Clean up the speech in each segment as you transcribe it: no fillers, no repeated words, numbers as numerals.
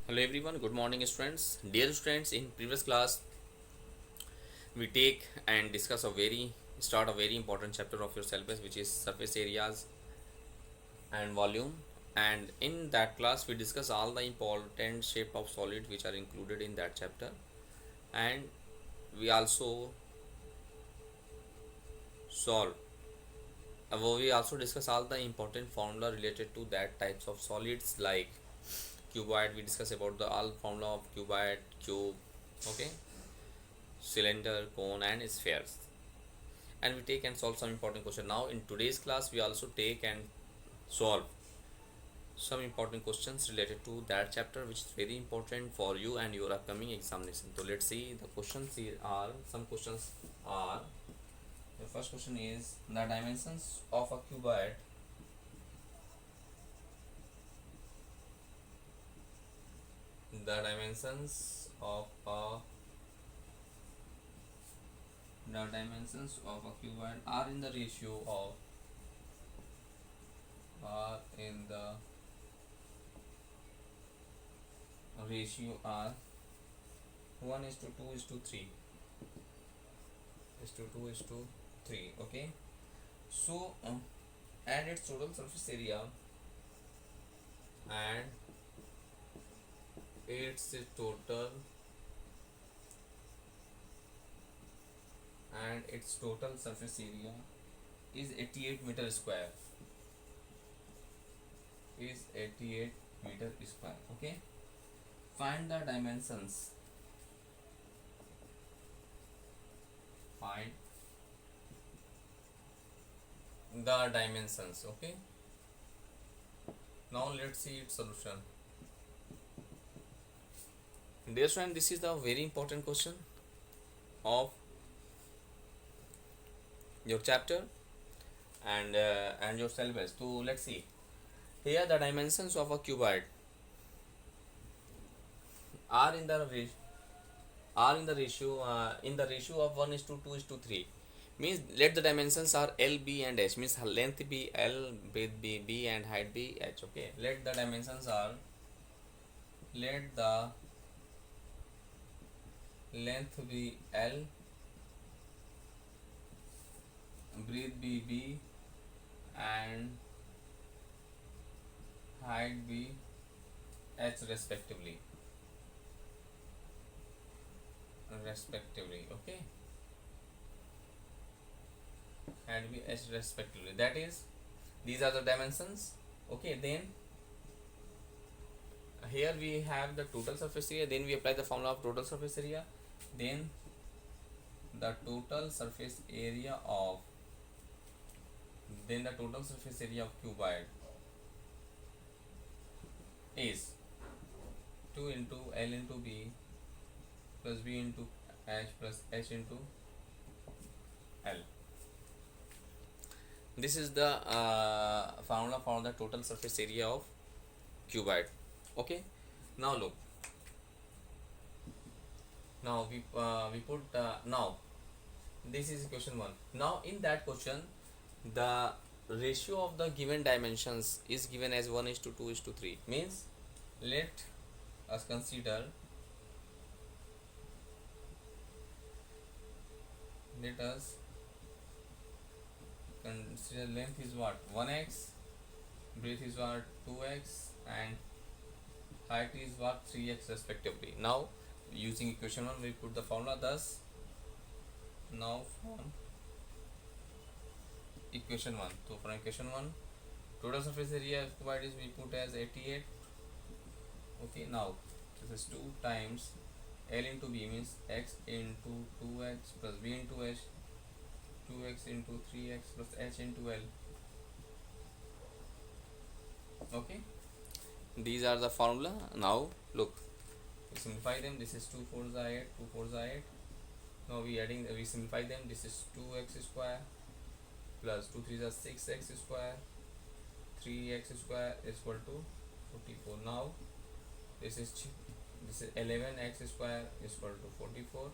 Hello everyone, good morning students. Dear students, in previous class we take and discuss a very important chapter of your syllabus, which is surface areas and volume. And in that class we discuss all the important shape of solid which are included in that chapter, and we also solve we also discuss all the important formula related to that types of solids like cuboid. We discuss about the all formula of cuboid, cube, okay, cylinder, cone and spheres, and we take and solve some important question. Now in today's class we also take and solve some important questions related to that chapter, which is very important for you and your upcoming examination. So let's see the questions. Here are some questions. Are The first question is the dimensions of a cuboid. The dimensions of a cuboid are in the ratio of are in the ratio are 1 is to 2 is to 3 is to 2 is to 3. Okay, so and its total surface area and its total its total surface area is 88 meter square, is 88 meter square. Okay, find the dimensions. Find the dimensions. Okay, now let's see its solution. Dear friend, this is the very important question of your chapter and your syllabus. So let's see. Here the dimensions of a cuboid are in the ratio of 1 is to 2 is to 3. Means let the dimensions are L, B and H. Means length be L, width be B and height be H. Okay, let the dimensions are, let the length be L, breadth be B and height be H respectively. Okay, and be H respectively. That is, these are the dimensions. Okay, then here we have the total surface area. Then we apply the formula of total surface area. Then the total surface area of cuboid is 2 into L into B plus B into H plus H into L. This is the formula for the total surface area of cuboid. Okay, now look. Now we put now this is question 1. Now in that question the ratio of the given dimensions is given as 1 is to 2 is to 3. Means let us consider, length is what, 1x, breadth is what, 2x and height is what, 3x respectively. Now using equation 1 we put the formula. Thus now from equation 1, so from equation 1 total surface area of cuboid is we put as 88. Okay, now this is 2 times L into B, means x into 2x plus B into H, 2x into 3x plus H into L. Okay, these are the formula. Now look, we simplify them. This is 2 4s are 8, 2 4s are 8. Now we simplify them. This is 2x square plus 2 3s are 6x square, 3x square is equal to 44. Now this is 11x square is equal to 44.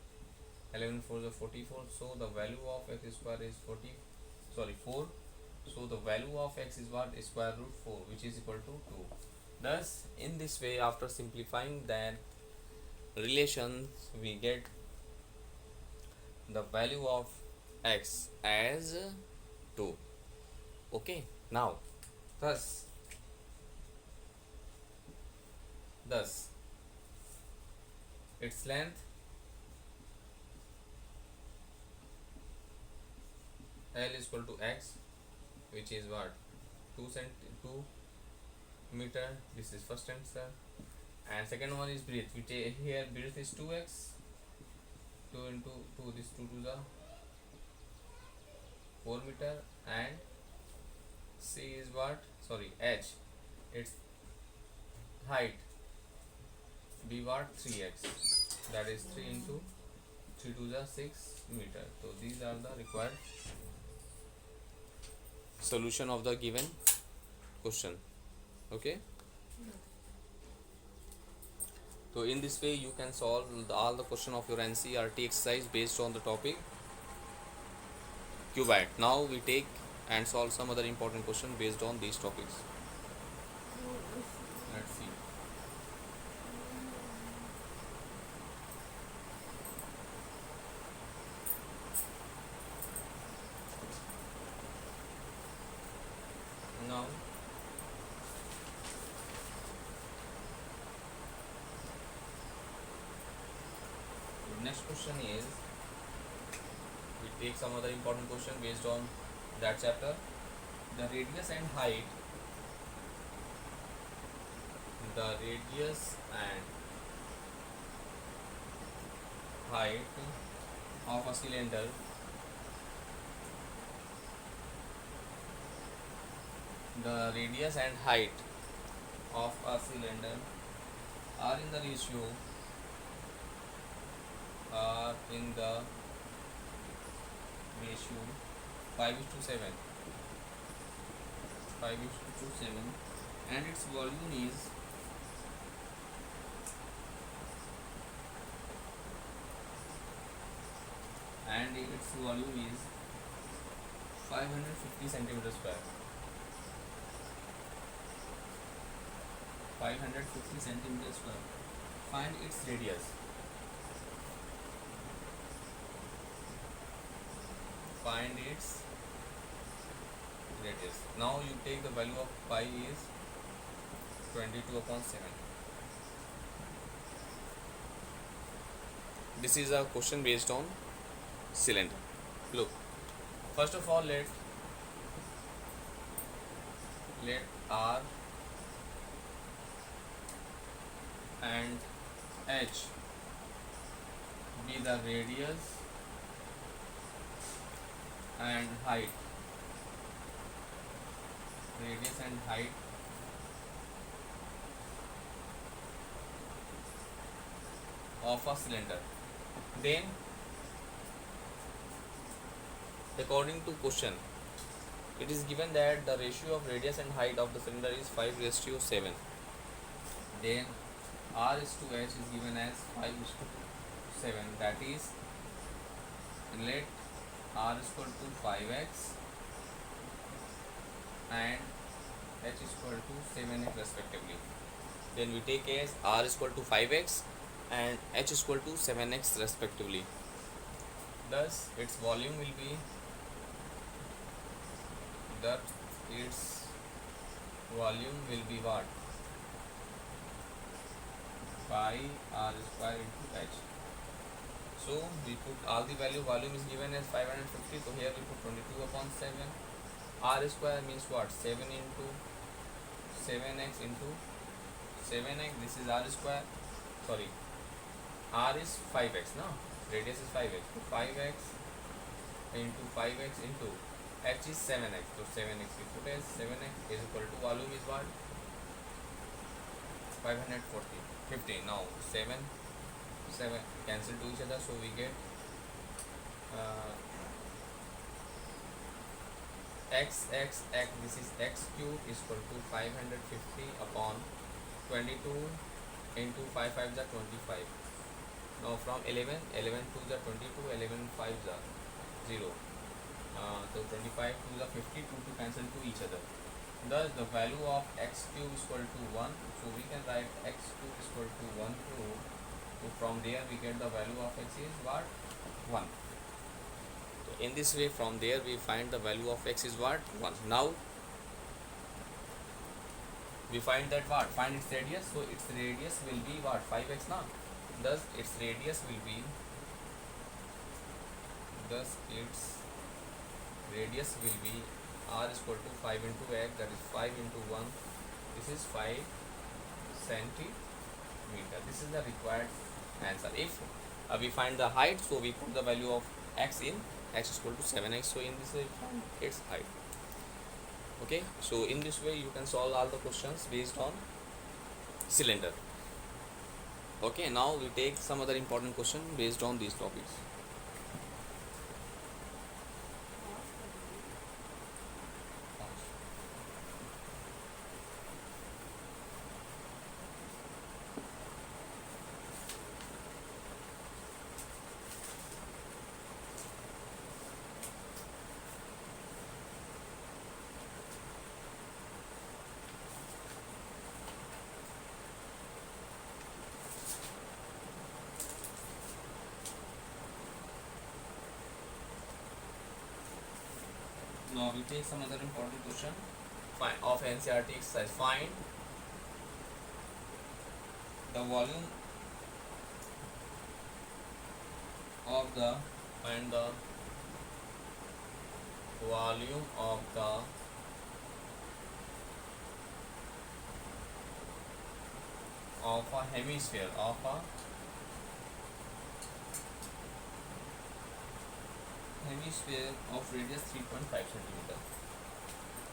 11 4 is 44. So the value of x square is 4. So the value of x is what, square root 4, which is equal to 2. Thus, in this way, after simplifying that relations, we get the value of x as 2. Okay, now thus thus its length L is equal to x, which is what, 2 meter. This is first answer. And second one is breadth. We take here breadth is 2x, 2 into 2, this 2 to the 4 meter, and c is what, sorry, h, its height be what, 3x, that is 3 into 3 to the 6 meter. So these are the required solution of the given question. Okay, so in this way you can solve all the question of your NCERT exercise based on the topic cuboid. Now we take and solve some other important question based on these topics. Let's see. Now the next question is, we take some other important question based on that chapter. The radius and height, the radius and height of a cylinder the radius and height of a cylinder are in the ratio are in the ratio 5:7, 5:7, and its volume is and its volume is 550 centimeter square. 550 centimeter square. Find its radius. Find its radius. Now you take the value of pi is 22/7. This is a question based on cylinder. Look, first of all, let R and H be the radius and height. Radius and height of a cylinder. Then, according to question, it is given that the ratio of radius and height of the cylinder is 5:7. Then R is to H is given as 5:7. That is, let R is equal to 5x and H is equal to 7x respectively. Then we take as R is equal to 5x and H is equal to 7x respectively. Thus its volume will be what? Pi R square into H. So we put all the volume is given as 550, so here we put 22/7. R square means what? 7 into 7x into 7x. This is R square. Sorry, R is 5x, no? Radius is 5x. So 5x into 5x into H is 7x. So 7x we put as 7x is equal to volume is what? 550. Now 7 cancel to each other, so we get x, this is x cube is equal to 550 upon 22 into 5 5 the 25. Now from 11 to the 22, 11 5 the 0. So 25 to the 50, 2 to cancel to each other. Thus the value of x cube is equal to 1. So we can write x cube is equal to 1 cube. So from there we get the value of x is what? 1. So in this way from there we find the value of x is what? 1. Now we find that what? Find its radius. So its radius will be what? 5x now. Thus its radius will be r is equal to 5 into x, that is 5 into 1. This is 5 centimeter. This is the required answer. If we find the height, so we put the value of x in x is equal to 7x. So in this way we find its height. Okay, so in this way you can solve all the questions based on cylinder. Okay, now we take some other important question based on these topics. Now we take some other important question of NCERT exercise. Find the volume of the volume of a hemisphere of radius 3.5 centimeter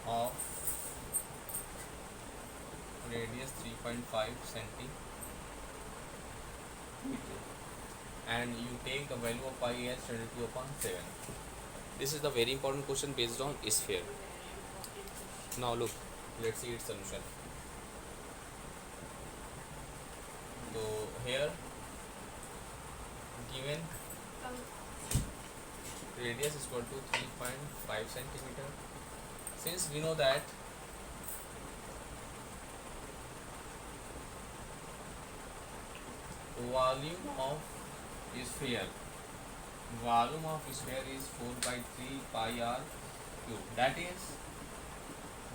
of radius 3.5 centimeter, and you take the value of pi as 22 upon 7. This is the very important question based on sphere. Now look, let's see its solution. So here given radius is equal to 3.5 centimeter. Since we know that volume of sphere is 4 by 3 pi r cube. That is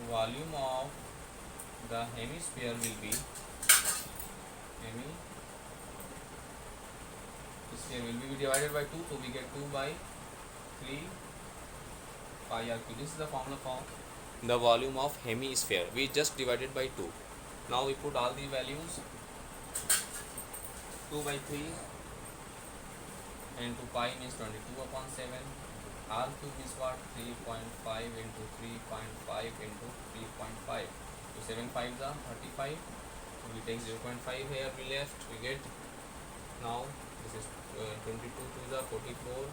volume of the hemisphere will be divided by 2, so we get 2 by 3 pi r cube. This is the formula for the volume of hemisphere. We just divided by 2. Now we put all the values. 2 by 3 into pi means 22 upon 7. R cube is what? 3.5 into 3.5 into 3.5. So 7 5s are 35. So we take 0.5 here, we left, we get, now this is 22 2s are 44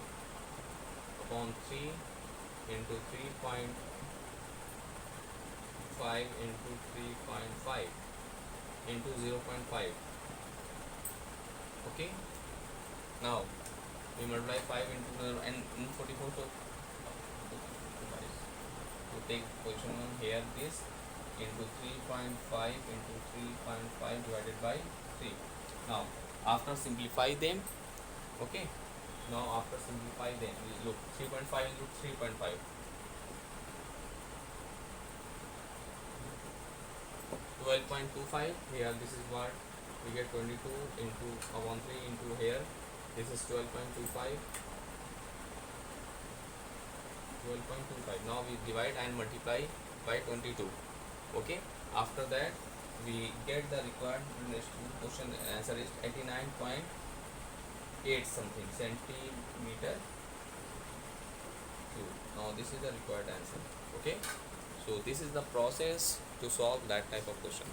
upon 3 into 3.5 into 3.5 into 0.5. Okay, now we multiply 5 into and in 44, so to take position 1 here, this into 3.5 into 3.5 divided by 3. Now after simplify them, okay, now after simplify them, look, 3.5 into 3.5, 12.25 here, this is what we get, 22 into 3 into here, this is 12.25. Now we divide and multiply by 22. Okay, after that we get the required question. Answer is 89.8 something centimeter cube. Now this is the required answer. Okay, so this is the process to solve that type of question.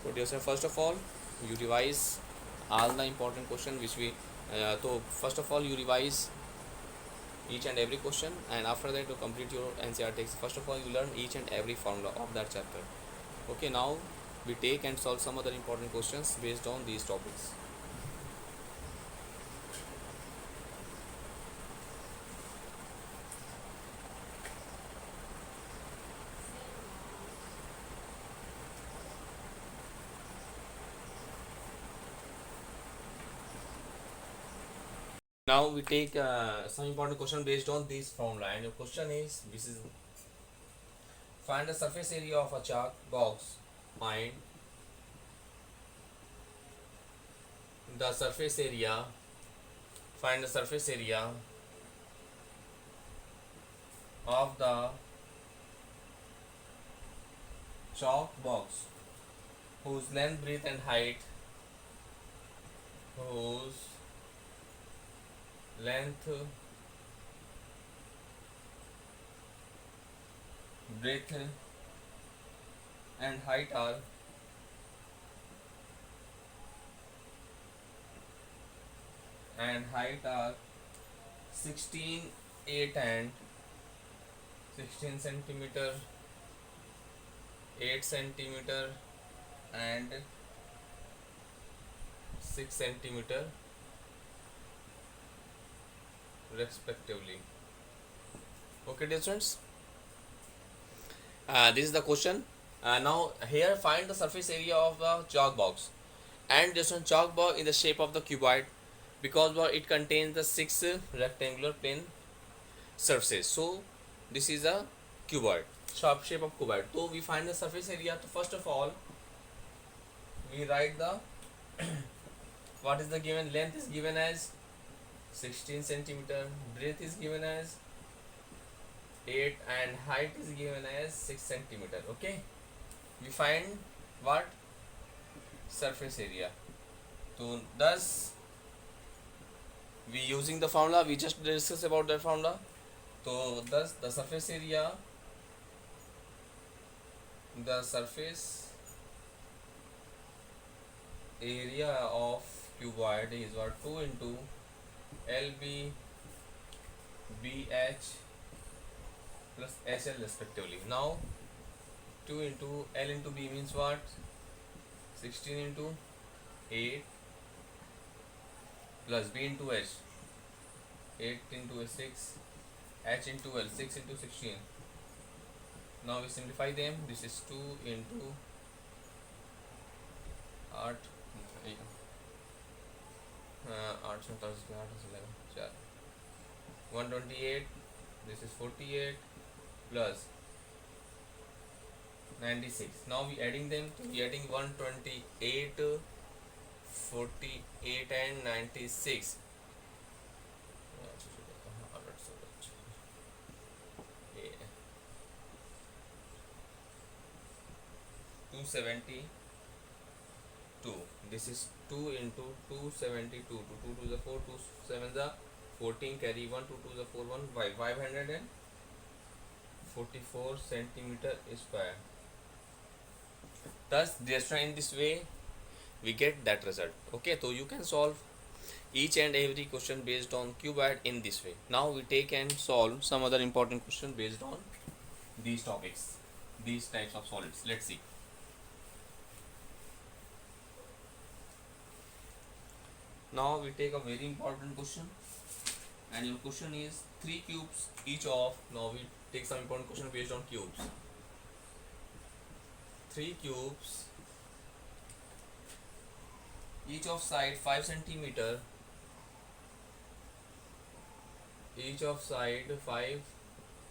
Put yourself, first of all you revise all the important question which we so first of all you revise each and every question, and after that to complete your NCERT text, first of all you learn each and every formula of that chapter. Okay, now we take and solve some other important questions based on these topics. Now we take some important question based on this formula, and your question is this is find the surface area of a chalk box. Find the surface area. Find the surface area of the chalk box whose length, breadth, and height. Whose length, breadth, and height are 16, 8 and 16 centimeter, 8 centimeter, and 6 centimeter respectively. Okay, dear students, this is the question. Now here find the surface area of the chalk box, and this one chalk box in the shape of the cuboid because it contains the 6 rectangular plane surfaces. So this is a cuboid, shape of cuboid. So we find the surface area. So first of all we write the what is the given length is given as 16 centimeter, breadth is given as 8, and height is given as 6 centimeter. Okay, we find what surface area. So thus we using the formula, we just discuss about that formula. So thus the surface area of cuboid is what 2 into LB BH plus HL respectively. Now 2 into L into B means what 16 into 8 plus B into H 8 into 6, H into L 6 into 16. Now we simplify them. This is 2 into 8 128. This is 48 plus 96. Now we adding them. We adding 128, 48 and 96. 272. This is 2 into 272. 2 to the 4, 2 7 the 14, carry 1, 2 to the 4, 1 by 544 centimeter square. Thus in this way we get that result. Okay, so you can solve each and every question based on cuboid in this way. Now we take and solve some other important question based on these topics, these types of solids. Let's see. Now we take a very important question, and your question is 3 cubes each of. Now we take some important question based on cubes. 3 cubes each of side 5 centimeter, each of side 5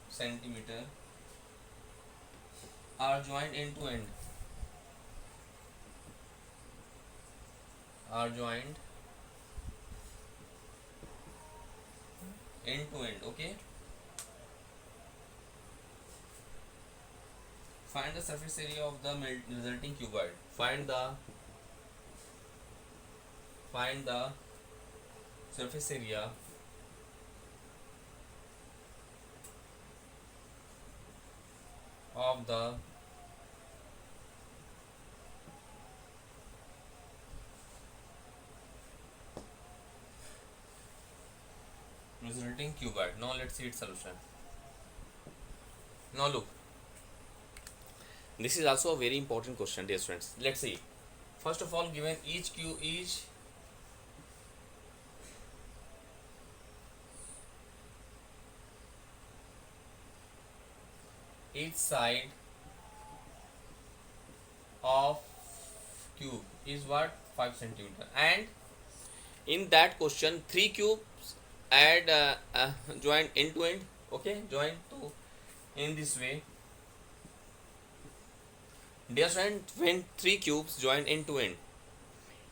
centimeter are joined end to end, are joined end to end. Okay, find the surface area of the resulting cuboid. Find the surface area of the resulting cuboid. Now let's see its solution. Now look, this is also a very important question, dear friends. Let's see. First of all, given each side of cube is what 5 centimeter, and in that question 3 cubes add join end to end. Okay, join to in this way. Dear friend, when three cubes join end to end,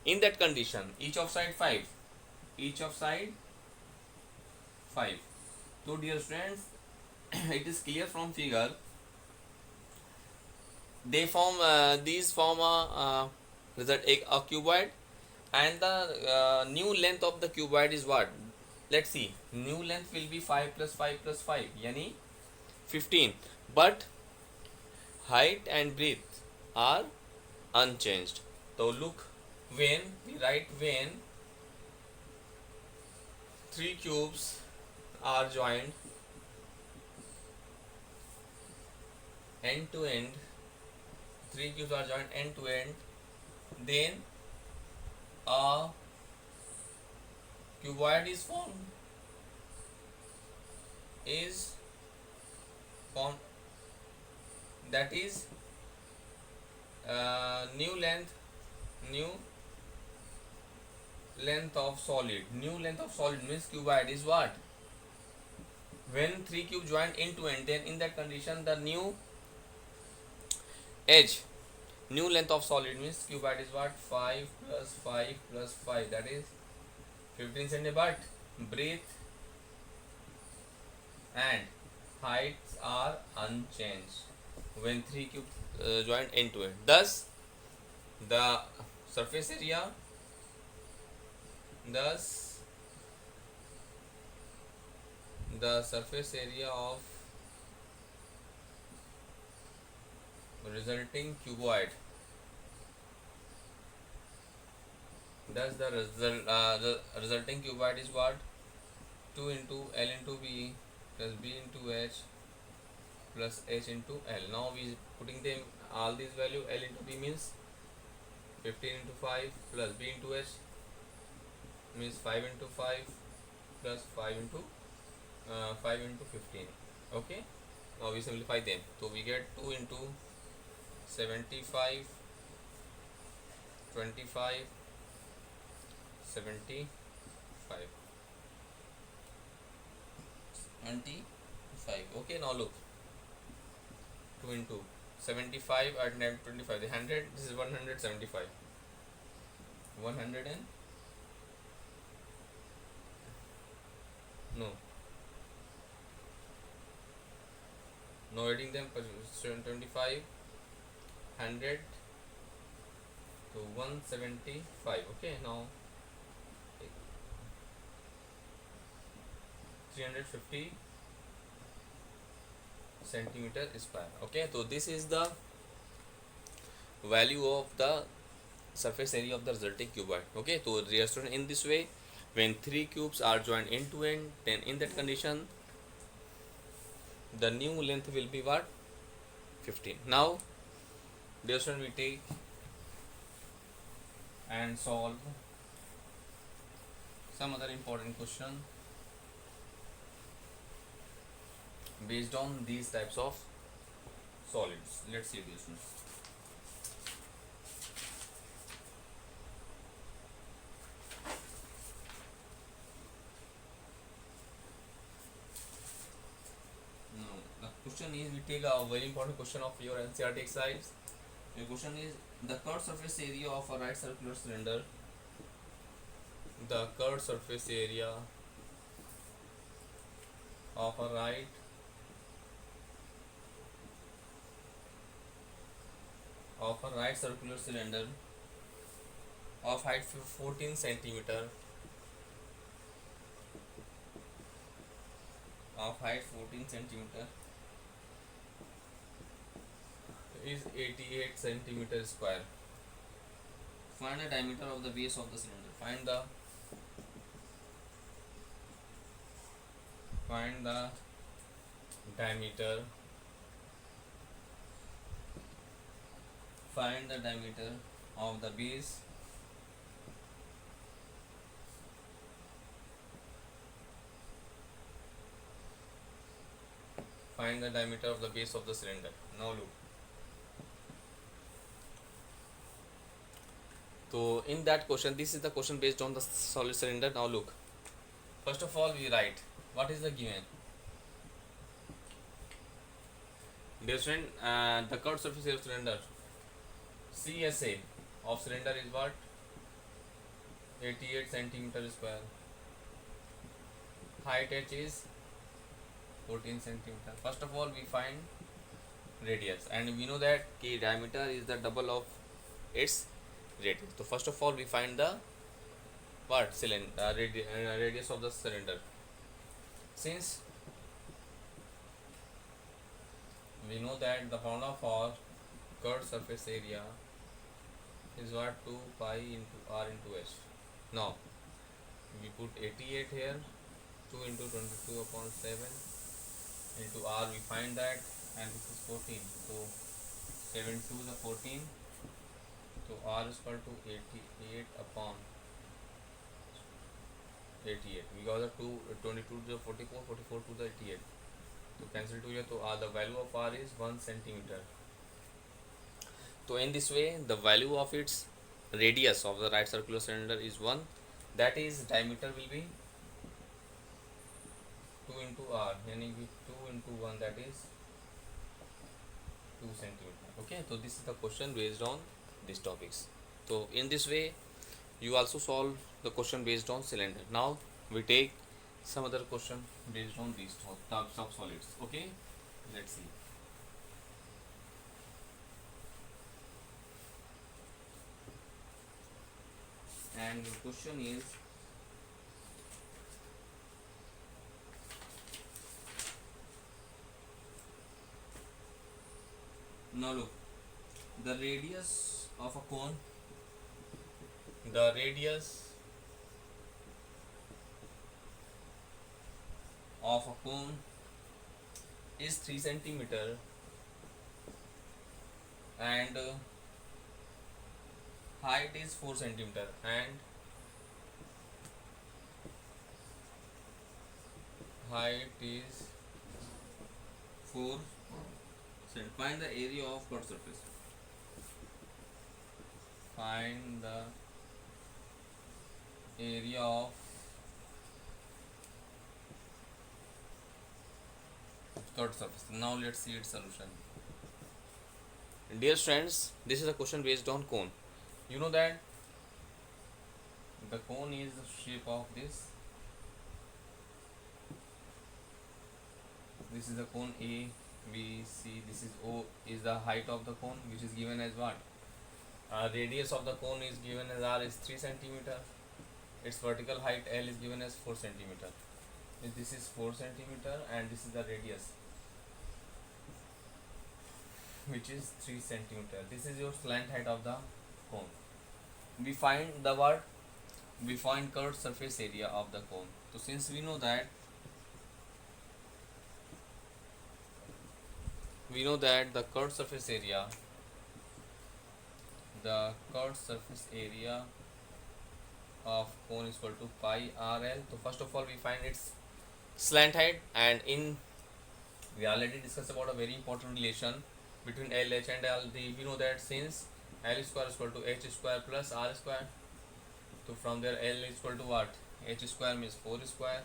in that condition, each of side 5, each of side 5. So dear friends, it is clear from figure, they form these form a result a cuboid, and the new length of the cuboid is what? Let's see, new length will be 5 plus 5 plus 5 yani 15, but height and breadth are unchanged. So look, when we write, when three cubes are joined end to end, three cubes are joined end to end, then a cuboid is is formed, that is new length of solid. New length of solid means cuboid is what? When three cubes join end to end, then in that condition the new edge, new length of solid means cuboid is what? 5 plus 5 plus 5, that is 15 cm, but breadth and heights are unchanged when three cubes join end to end. Thus the surface area, thus the surface area of resulting cuboid, thus the resulting cuboid is what? 2 into L into B plus B into H plus H into L. Now we putting them all these value. L into B means 15 into 5 plus B into H means 5 into 5 plus 5 into 15. Okay, now we simplify them, so we get 2 into 75 25 75 25. Okay, now look, 2 into 75 and 25, the 100, this is 175, 100 and no, now adding them, 25 100 to 175. Okay, now 350 centimeter square. Okay, so this is the value of the surface area of the resulting cuboid. Okay, so dear student, in this way, when three cubes are joined end to end, then in that condition the new length will be what? 15. Now dear student, we take and solve some other important question based on these types of solids. Let's see this one. Now the question is, we take a very important question of your NCERT exercise. The question is, the curved surface area of a right circular cylinder, the curved surface area of a right circular cylinder of height 14 centimeter, is 88 centimeter square. Find the diameter of the base of the cylinder. Find the diameter of the base of the cylinder. Now look, so in that question, this is the question based on the solid cylinder. Now look, First of all, we write what is the given. Dear student, the curved surface area of cylinder, CSA of cylinder is what? 88 centimeter square. Height h is 14 centimeter. First of all, we find radius, and we know that K diameter is the double of its radius. So first of all, we find the what cylinder radius of the cylinder. Since we know that the formula for curved surface area is what 2 pi into r into h. Now we put 88 here, 2 into 22 upon 7 into r, we find that, and this is 14. So 7 2 is 14. So r is equal to 88 upon 88, because the 22 to the 44, 44 to the 88. So cancel 2 here. So the value of r is 1 centimeter. So in this way, the value of its radius of the right circular cylinder is 1. That is, diameter will be 2 into r, yani 2 into 1, that is 2 centimeter. Okay, so this is the question based on these topics. So in this way, you also solve the question based on cylinder. Now we take some other question based on these types of solids. Okay, let's see. And the question is, now look, the radius of a cone, the radius of a cone is 3 centimeter, and height is 4 centimeter, and height is 4 centimeter. Find the area of curved surface. Find the area of curved surface. Now let's see its solution. Dear friends, this is a question based on cone. You know that the cone is the shape of this. This is the cone A, B, C. This is O, is the height of the cone, which is given as what? Radius of the cone is given as r is 3 centimeter. Its vertical height L is given as 4 centimeter. This is 4 centimeter, and this is the radius, which is 3 centimeter. This is your slant height of the cone. We find the what? We find curved surface area of the cone. So since we know that the curved surface area, of cone is equal to pi rl. So first of all, we find its slant height, and we already discussed about a very important relation between L, H and L. We know that since L square is equal to H square plus R square, so from there L is equal to what? H square means 4 square,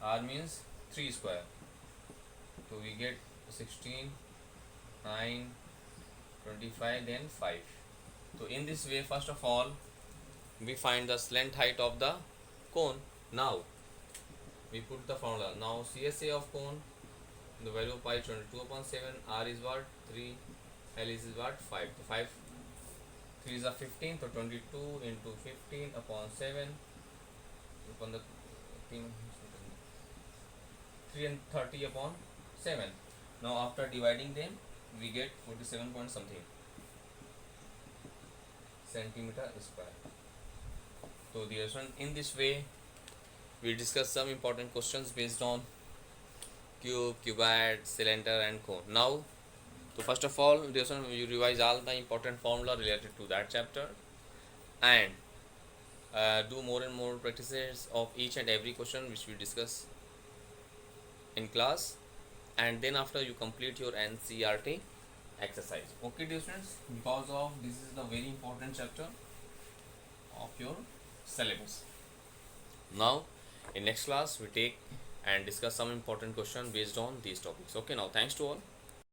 R means 3 square. So we get 16, 9, 25, then 5. So in this way, first of all, we find the slant height of the cone. Now we put the formula. Now CSA of cone, the value of pi is 22 upon 7, R is what? 3, L is what? 5. So 5, 3 is a 15, so 22 into 15 upon 7 upon the 3 and 30 upon 7. Now after dividing them, we get 47 point something centimeter square. So dear student, in this way we discuss some important questions based on cube, cuboid, cylinder and cone. Now, so first of all, dear student, you revise all the important formula related to that chapter, and do more and more practices of each and every question which we discuss in class, and then after you complete your NCERT exercise. Okay dear students, because of this is the very important chapter of your syllabus. Now In next class we take and discuss some important question based on these topics. Okay, now thanks to all.